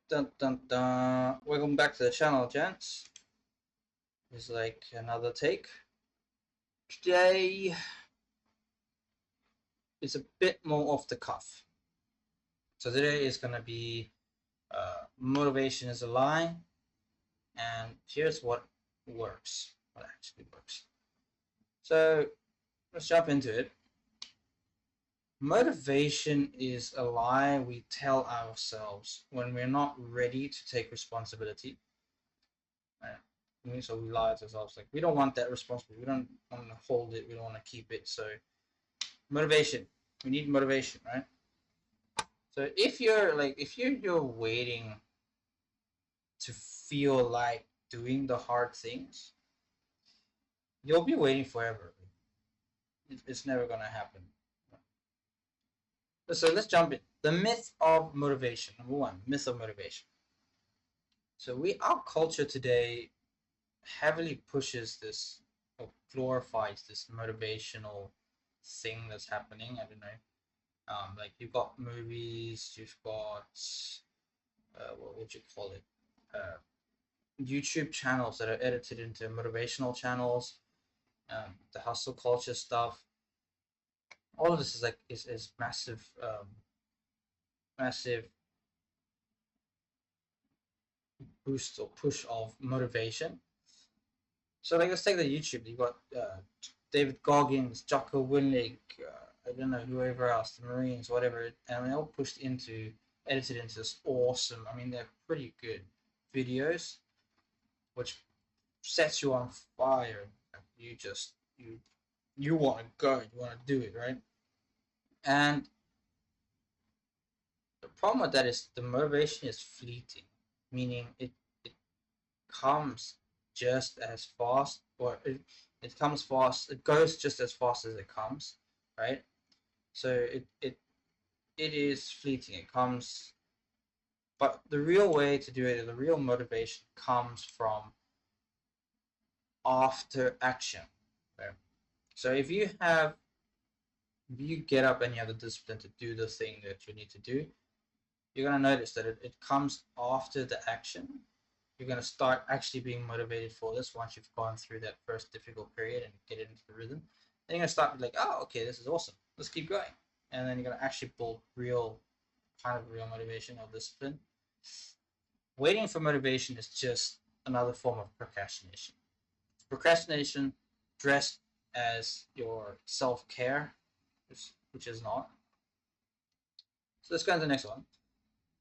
Dun dun dun. Welcome back to the channel, gents. It's like another take. Today is a bit more off the cuff. So today is gonna be motivation is a lie, and here's what works. What actually works. So let's jump into it. Motivation is a lie we tell ourselves when we're not ready to take responsibility. Right? So we lie to ourselves like we don't want that responsibility. We don't want to hold it. We don't want to keep it. So motivation. We need motivation, right? So if you're waiting to feel like doing the hard things, you'll be waiting forever. It's never gonna happen. So let's jump in. The myth of motivation. Number one, myth of motivation. So our culture today heavily pushes this or glorifies this motivational thing that's happening. I don't know. Like you've got movies, you've got what would you call it? YouTube channels that are edited into motivational channels, the hustle culture stuff. All of this is is massive, massive boost or push of motivation. So like let's take the YouTube. You got David Goggins, Jocko Willink, I don't know whoever else, the Marines, whatever, and they're all pushed into edited into this awesome. I mean, they're pretty good videos, which sets you on fire. You just you want to go, you want to do it, right? And the problem with that is the motivation is fleeting, meaning it comes just as fast, or it comes fast. It goes just as fast as it comes, right? So it is fleeting. It comes, but the real way to do it, the real motivation comes from after action. Right? So if you get up and you have the discipline to do the thing that you need to do, you're gonna notice that it comes after the action. You're gonna start actually being motivated for this once you've gone through that first difficult period and get into the rhythm. Then you're gonna start like, oh, okay, this is awesome. Let's keep going. And then you're gonna actually build real motivation or discipline. Waiting for motivation is just another form of procrastination. Procrastination dressed as your self-care, which is not. So let's go to the next one.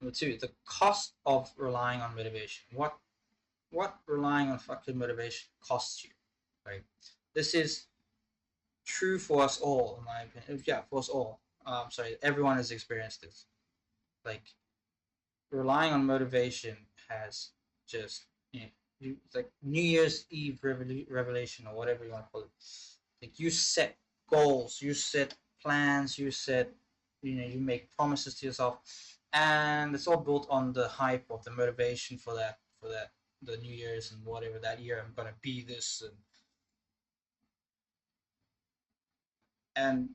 Number two, the cost of relying on motivation. What relying on fucking motivation costs you, right? This is true for us all, in my opinion. Yeah, for us all. Sorry, everyone has experienced this. Like relying on motivation has just like New Year's Eve revelation or whatever you want to call it. Like you set goals, you set plans, you set, you make promises to yourself, and it's all built on the hype of the motivation for that the New Year's and whatever that year I'm gonna be this and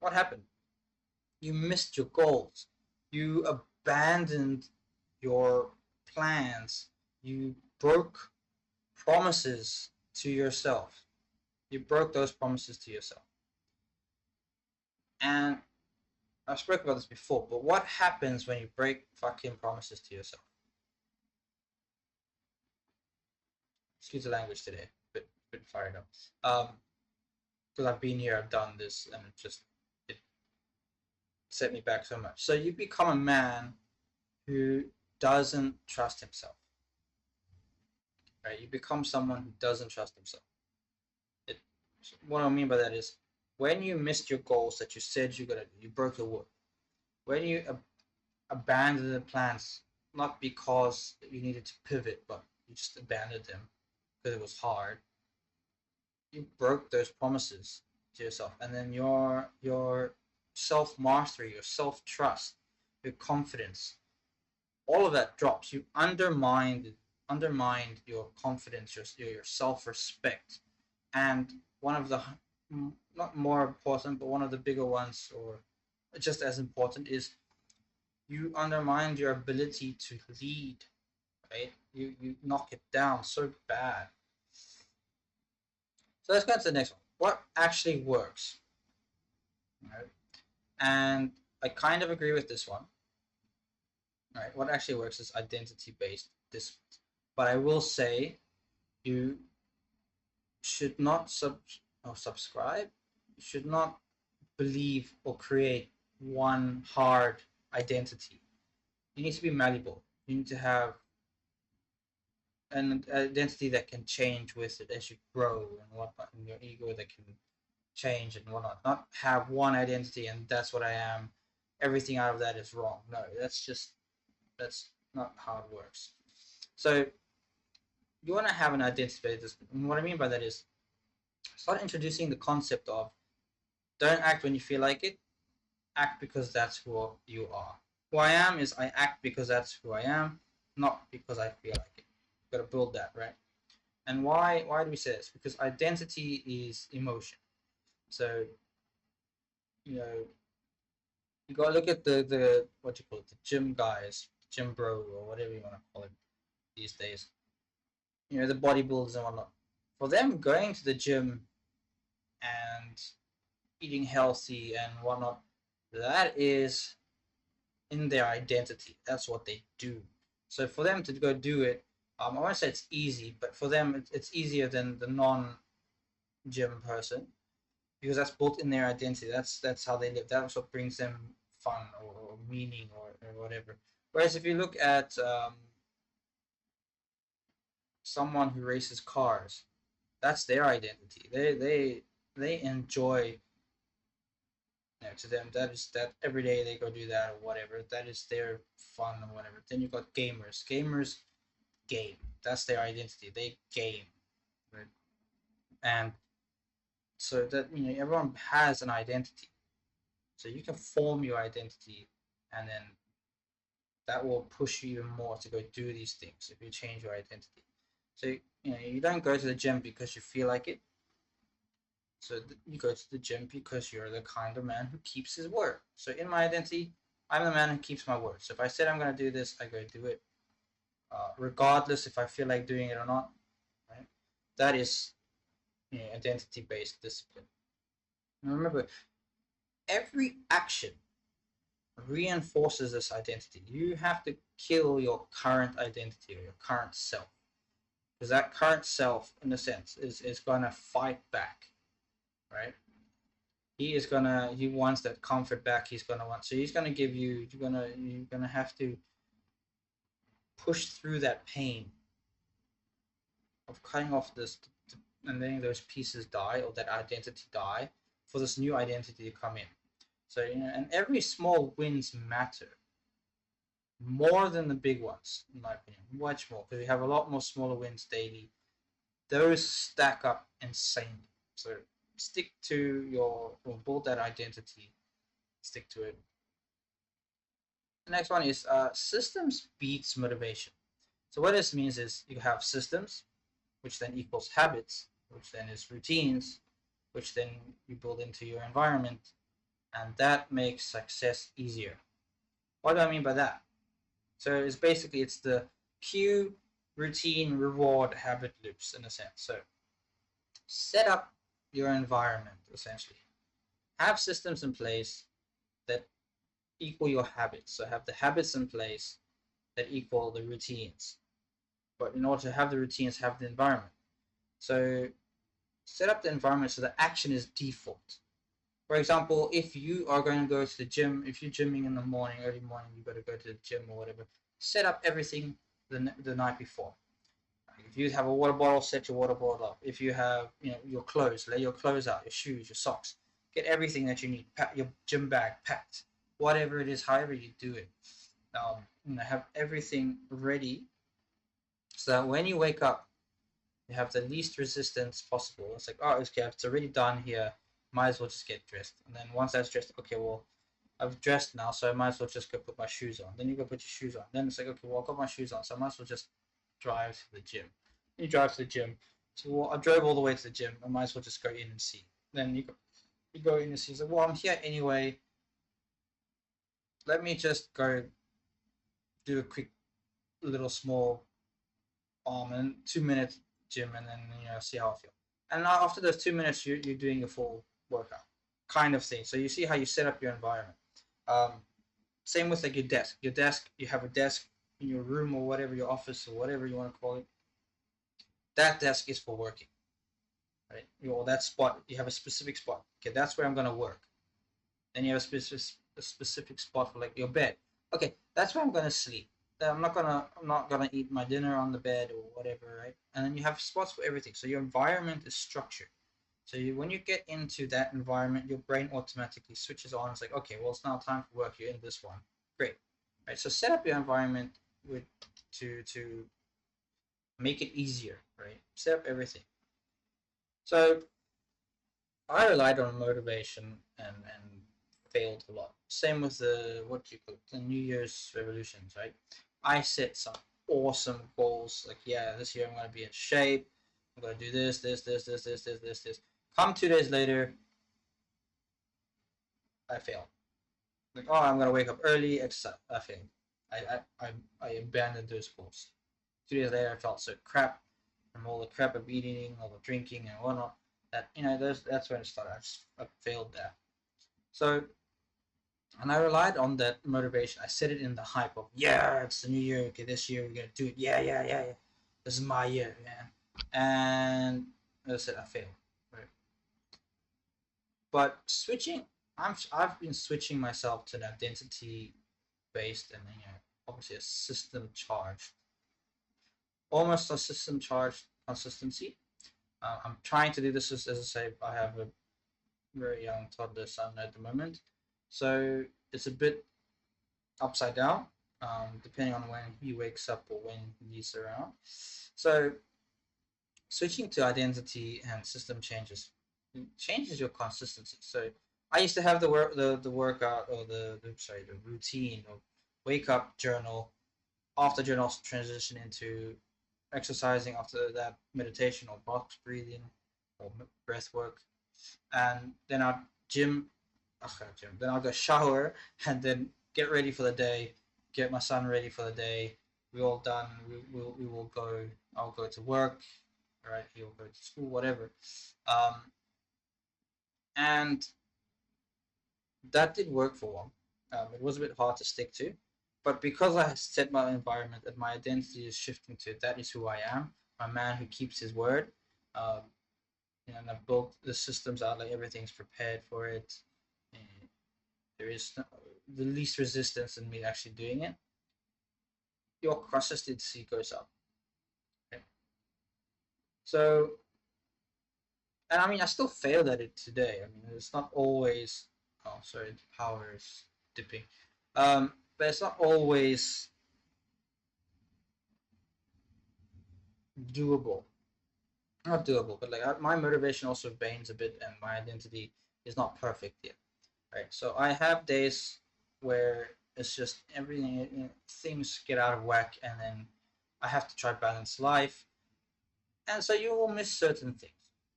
what happened? You missed your goals. You abandoned your plans. You broke promises to yourself. You broke those promises to yourself. And I've spoken about this before, but what happens when you break fucking promises to yourself? Excuse the language today, bit fired up. Because I've been here, I've done this, and it set me back so much. So you become a man who doesn't trust himself. Right? You become someone who doesn't trust himself. What I mean by that is when you missed your goals that you said you're gonna do, you broke your word. When you abandoned the plans, not because you needed to pivot, but you just abandoned them because it was hard. You broke those promises to yourself, and then your self mastery, your self trust, your confidence, all of that drops. You undermined your confidence, your self respect, and one of the not more important, but one of the bigger ones, or just as important, is you undermine your ability to lead, right? You knock it down so bad. So let's go to the next one. What actually works? Right? And I kind of agree with this one. Right? What actually works is identity-based disciplines. But I will say you should not subscribe. You should not believe or create one hard identity. You need to be malleable. You need to have an identity that can change with it as you grow and whatnot, and your ego that can change and whatnot. Not have one identity and that's what I am. Everything out of that is wrong. No, that's not how it works. So you want to have an identity. And what I mean by that is start introducing the concept of don't act when you feel like it. Act because that's who you are. Who I am is I act because that's who I am, not because I feel like it. Got to build that, right? And why do we say this? Because identity is emotion. So you know you gotta look at the what you call it, the gym guys, gym bro or whatever you want to call it these days. You know, the bodybuilders and whatnot. For them, going to the gym and eating healthy and whatnot, that is in their identity. That's what they do. So for them to go do it, I won't say it's easy, but for them it's easier than the non-gym person because that's built in their identity. That's how they live. That's what brings them fun or meaning or whatever. Whereas if you look at someone who races cars, that's their identity. They enjoy. You know, to them, that is that every day they go do that or whatever. That is their fun or whatever. Then you got gamers. Gamers game. That's their identity. They game, right? And so that everyone has an identity. So you can form your identity, and then that will push you even more to go do these things if you change your identity. So you don't go to the gym because you feel like it. So you go to the gym because you're the kind of man who keeps his word. So in my identity, I'm the man who keeps my word. So if I said I'm going to do this, I go do it, regardless if I feel like doing it or not. Right? That is identity-based discipline. And remember, every action reinforces this identity. You have to kill your current identity or your current self. Because that current self, in a sense, is going to fight back, right? He wants that comfort back. He's gonna want, so he's gonna give you, you're gonna have to push through that pain of cutting off this and letting those pieces die or that identity die for this new identity to come in. So and every small wins matter more than the big ones, in my opinion, much more, because we have a lot more smaller wins daily. Those stack up insanely. So stick to or build that identity, stick to it. The next one is systems beats motivation. So what this means is you have systems, which then equals habits, which then is routines, which then you build into your environment, and that makes success easier. What do I mean by that? So it's the cue, routine, reward, habit loops in a sense. So set up your environment essentially. Have systems in place that equal your habits. So have the habits in place that equal the routines. But in order to have the routines, have the environment. So set up the environment so the action is default. For example, if you are going to go to the gym, if you're gymming in the morning, early morning, you got to go to the gym or whatever, set up everything the night before. If you have a water bottle, set your water bottle up. If you have your clothes, lay your clothes out, your shoes, your socks. Get everything that you need. Pack your gym bag packed. Whatever it is, however you do it. Have everything ready so that when you wake up, you have the least resistance possible. It's like, oh, okay, it's already done here. Might as well just get dressed. And then once that's dressed, okay, well, I've dressed now, so I might as well just go put my shoes on. Then you go put your shoes on. Then it's like, okay, well, I got my shoes on, so I might as well just drive to the gym. You drive to the gym. So, well, I drove all the way to the gym. I might as well just go in and see. Then you go in and see. So, well, I'm here anyway. Let me just go do a quick little small and 2 minute gym, and then see how I feel. And after those 2 minutes, you're doing a full workout kind of thing. So you see how you set up your environment. Um, Same with like your desk. Your desk, you have a desk in your room or whatever, your office or whatever you want to call it. That desk is for working, right? That spot, you have a specific spot. Okay, that's where I'm gonna work. Then you have a specific spot for like your bed. Okay, that's where I'm gonna sleep. I'm not gonna eat my dinner on the bed or whatever, right? And then you have spots for everything. So your environment is structured. So when you get into that environment, your brain automatically switches on. It's like, okay, well, it's now time for work. You're in this one. Great, right? So set up your environment with to make it easier, right? Set up everything. So I relied on motivation and failed a lot. Same with the what you call the New Year's resolutions, right? I set some awesome goals. Like, yeah, this year I'm gonna be in shape. I'm gonna do this. Come 2 days later, I failed. Like, oh, I'm gonna wake up early, exercise. I failed. I abandoned those goals. 2 days later, I felt so crap from all the crap I'm eating, all the drinking and whatnot. That that's when it started. I failed there. So, and I relied on that motivation. I set it in the hype of, yeah, it's the new year. Okay, this year we're gonna do it. Yeah. This is my year, man. And as I said, I failed. Right. But I've been switching myself to an identity based and obviously a system charged, almost a system charged consistency. I'm trying to do this as I say. I have a very young toddler son at the moment, so it's a bit upside down, depending on when he wakes up or when he's around. So switching to identity and system changes your consistency. So I used to have the workout or the routine of wake up, journal, after journal transition into exercising, after that meditation or box breathing or breath work, and then I'd gym, then I'll go shower and then get ready for the day, get my son ready for the day. We all done. We will go. I'll go to work. Right, he'll go to school, whatever. Um, and that did work for a while. It was a bit hard to stick to, but because I set my environment and my identity is shifting to that is who I am, a man who keeps his word. Um, and I've built the systems out, like everything's prepared for it. And there is the least resistance in me actually doing it. Your consistency goes up. Okay? So, and I mean, I still failed at it today. I mean, it's not always. Oh, sorry, the power is dipping. But it's not always doable. Not doable, but like my motivation also wanes a bit, and my identity is not perfect yet. Right. So I have days where it's just everything, things get out of whack, and then I have to try balance life, and so you will miss certain things.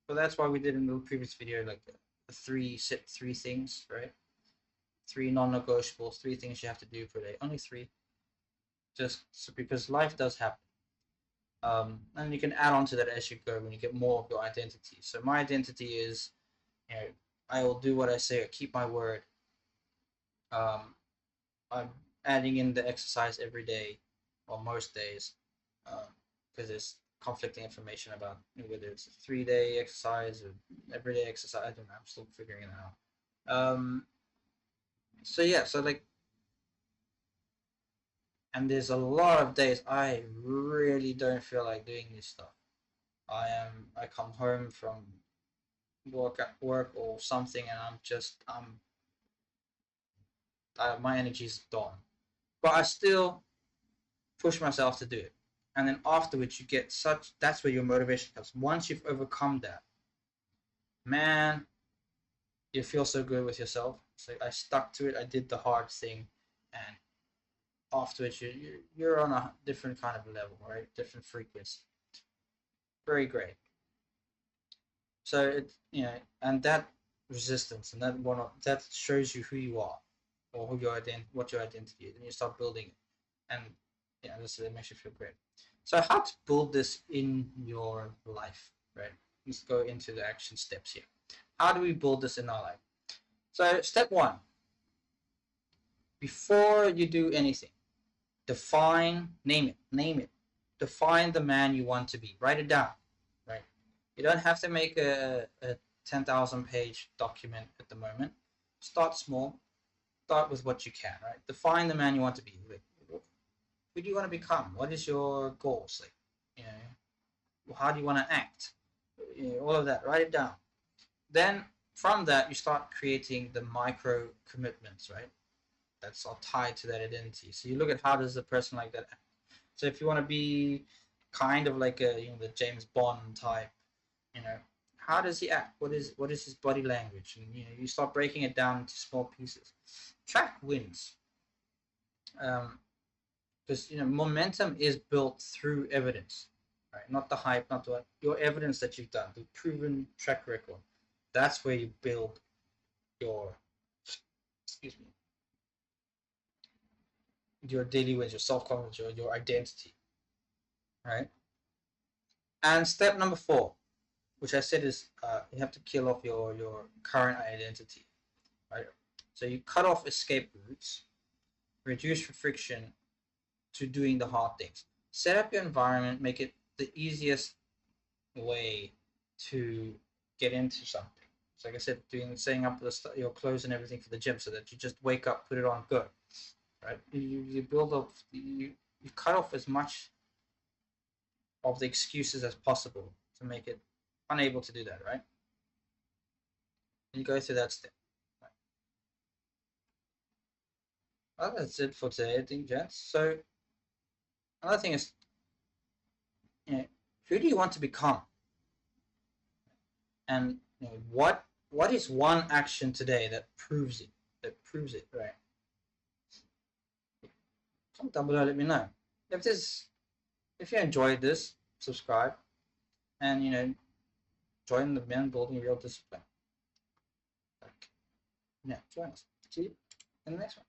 So that's why we did in the previous video, like three things, right? Three non-negotiables, three things you have to do per day. Only three, just so, because life does happen. And you can add on to that as you go when you get more of your identity. So my identity is, I will do what I say, I keep my word. I'm adding in the exercise every day or most days, because there's conflicting information about whether it's a 3 day exercise or everyday exercise. I don't know. I'm still figuring it out. So yeah, so like, and there's a lot of days I really don't feel like doing this stuff. I come home from work or something, and my energy is gone. But I still push myself to do it. And then afterwards, you get that's where your motivation comes. Once you've overcome that, man, you feel so good with yourself. So I stuck to it. I did the hard thing, and afterwards, you're on a different kind of level, right? Different frequency. Very great. So and that resistance and that shows you who you are, or what your identity is, and you start building it. and yeah, it makes you feel great. So how to build this in your life, right? Let's go into the action steps here. How do we build this in our life? So step one, before you do anything, name it. Define the man you want to be. Write it down, right? You don't have to make a 10,000 page document at the moment. Start small. Start with what you can, right? Define the man you want to be. Like, who do you want to become? What is your goals? Like, you know, how do you want to act? You know, all of that. Write it down. Then from that, you start creating the micro commitments, right? That's all tied to that identity. So you look at how does a person like that act. So if you want to be kind of like a the James Bond type, you know, how does he act? What is his body language? And you start breaking it down into small pieces. Track wins. Because momentum is built through evidence, right? Not the hype, not what your evidence that you've done, the proven track record. That's where you build your your daily wins, your self-confidence, your identity, right? And step number 4, which I said is you have to kill off your current identity, right? So you cut off escape routes, reduce friction to doing the hard things. Set up your environment, make it the easiest way to get into something. So like I said, setting up your clothes and everything for the gym, so that you just wake up, put it on, go. Right? You build up, you cut off as much of the excuses as possible to make it unable to do that, right? And you go through that step. Right? Well, that's it for today, I think, gents. So another thing is, who do you want to become? And what is one action today that proves it? Right? Comment down below, let me know. If you enjoyed this, subscribe, and join the men building real discipline. Yeah, join us. See you in the next one.